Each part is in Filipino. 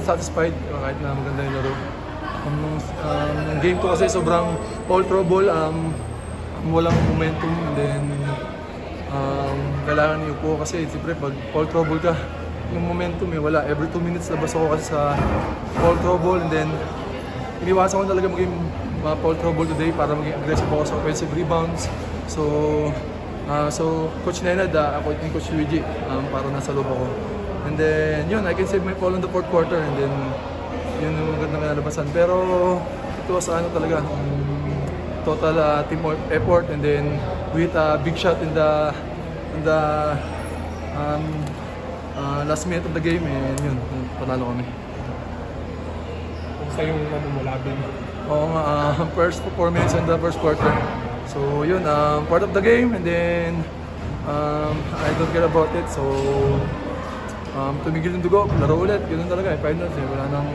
not satisfied kahit na maganda yung laro. Game 2 kasi sobrang foul trouble, walang momentum, and then kailangan iupo kasi siyempre pag foul trouble ka, yung momentum wala. Every 2 minutes labas ako kasi sa foul trouble, and then iniwasan ko talaga maging foul trouble today para maging aggressive ako sa offensive rebounds. So Coach Nenad, ako yung Coach Luigi, para nasa loob ako. And then yun, I can save my ball in the fourth quarter, and then yun yung magandang kinalabasan. Pero ito sa ano talaga, total team effort, and then with a big shot in the last minute of the game, and yun, panalo kami. Kung sa yung labing? Oo nga, first 4 minutes in the first quarter. So yun, part of the game, and then I don't care about it. So tumigil yung dugo, laro ulit, ganoon talaga finals wala nang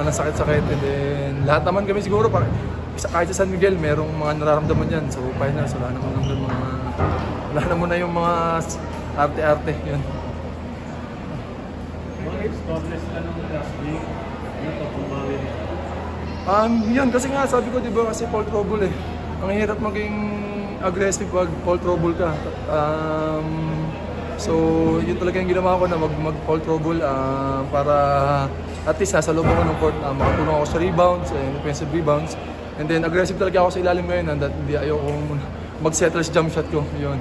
sakit-sakit, and then lahat naman kami siguro, kahit sa San Miguel, merong mga nararamdaman yan. So finals, wala naman na yung mga arte-arte, yun. Bakit stopness ka nung last game? Ano to, pumawin? Yan, kasi nga sabi ko, diba, kasi foul trouble ang hirap maging aggressive pag foul trouble ka. So yun talaga yung ginawa ko, na mag-foul trouble para at least nasa loob ako ng court, makatulong ako sa rebounds and offensive rebounds. And then aggressive talaga ako sa ilalim ngayon, that hindi ayoko mag-settle sa jump shot ko. Yun.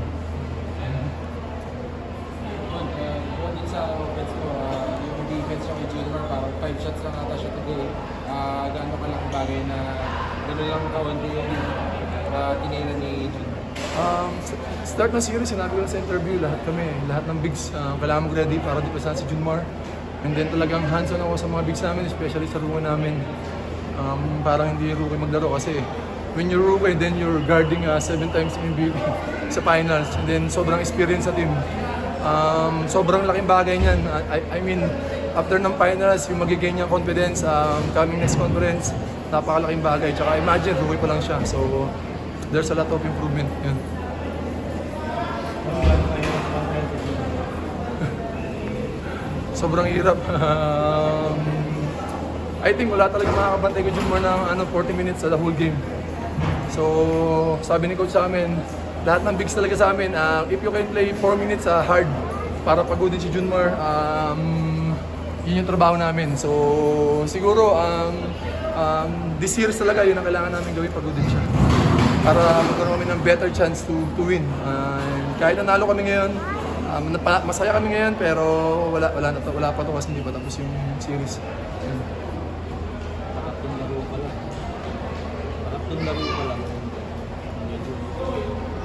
Sa offense ko, yung defense ko kay Junior, parang 5 shots lang ata siya today. Gaano ka lang bagay na gano'n lang kawanti yung tinira ni Junior? Start ng series, sinabi ko sa interview, lahat ng bigs, kailangan mag-ready para di pasahan si Junmar. And then talagang hands-on ako sa mga bigs namin, especially sa room namin. Parang hindi rookie maglaro kasi when you're rookie, then you're guarding 7 times MVP sa finals. And then sobrang experience sa team. Sobrang laking bagay niyan. I mean, after ng finals, yung magigain niyang confidence, coming next conference, napakalaking bagay. Tsaka imagine, rookie pa lang siya. So there's a lot of improvement. Yun. Sobrang hirap. I think wala talaga makakabantay ko Junmar ng 40 minutes sa the whole game. So sabi ni coach sa amin, lahat ng bigs talaga sa amin, if you can play 4 minutes hard para pagodin si Junmar, yun yung trabaho namin. So siguro this series talaga yun ang kailangan namin gawin, pagodin siya para magkaroon kami ng better chance to win. Kahit nanalo kami ngayon, masaya kami ngayon, pero wala pa to kasi hindi pa tapos yung series. Tatlong laro pa lang.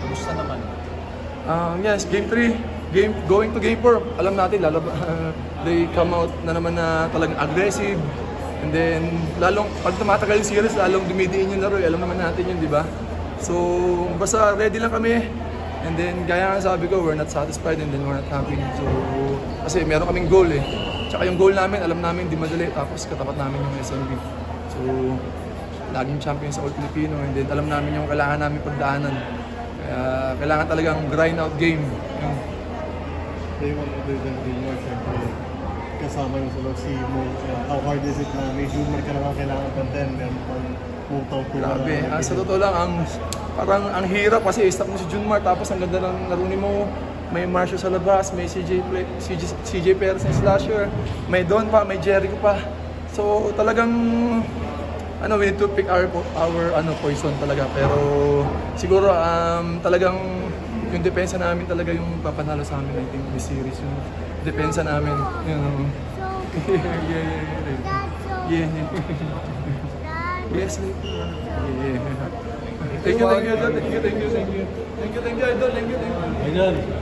Kumusta naman? Yes, game 3, going to game 4, alam natin, they come out na naman na talagang aggressive. And then, lalong pag tumatagal yung series, lalong dumidiin yung laro. Alam naman natin yun, di ba? So, basta ready lang kami. And then, gaya nga sabi ko, we're not satisfied and then we're not happy. So, kasi meron kaming goal Tsaka yung goal namin, alam namin di madali. Tapos katapat namin yung SMB. So, laging champion sa All Filipino. And then, alam namin yung kailangan namin pagdaanan. Kaya, kailangan talagang grind out game. Day 1 other than Junior, siyempre, kasama yung sa loob si Mo. How hard is it na may Junior ka naman kailangan content, meron pang mutaw ko. Grabe. Sa totoo lang, parang ang hirap kasi stop mo si Junmar, tapos ang ganda ng laro ni Mo. May Marcio sa labas, may CJ Perez na slasher, may Don pa, may Jericho pa. So talagang we need to pick our poison talaga. Pero siguro talagang yung depensa namin talaga yung papanalo sa amin, I think, this series. Yung depensa namin, yeah. Yes, yeah. Thank you, Idol. Thank you.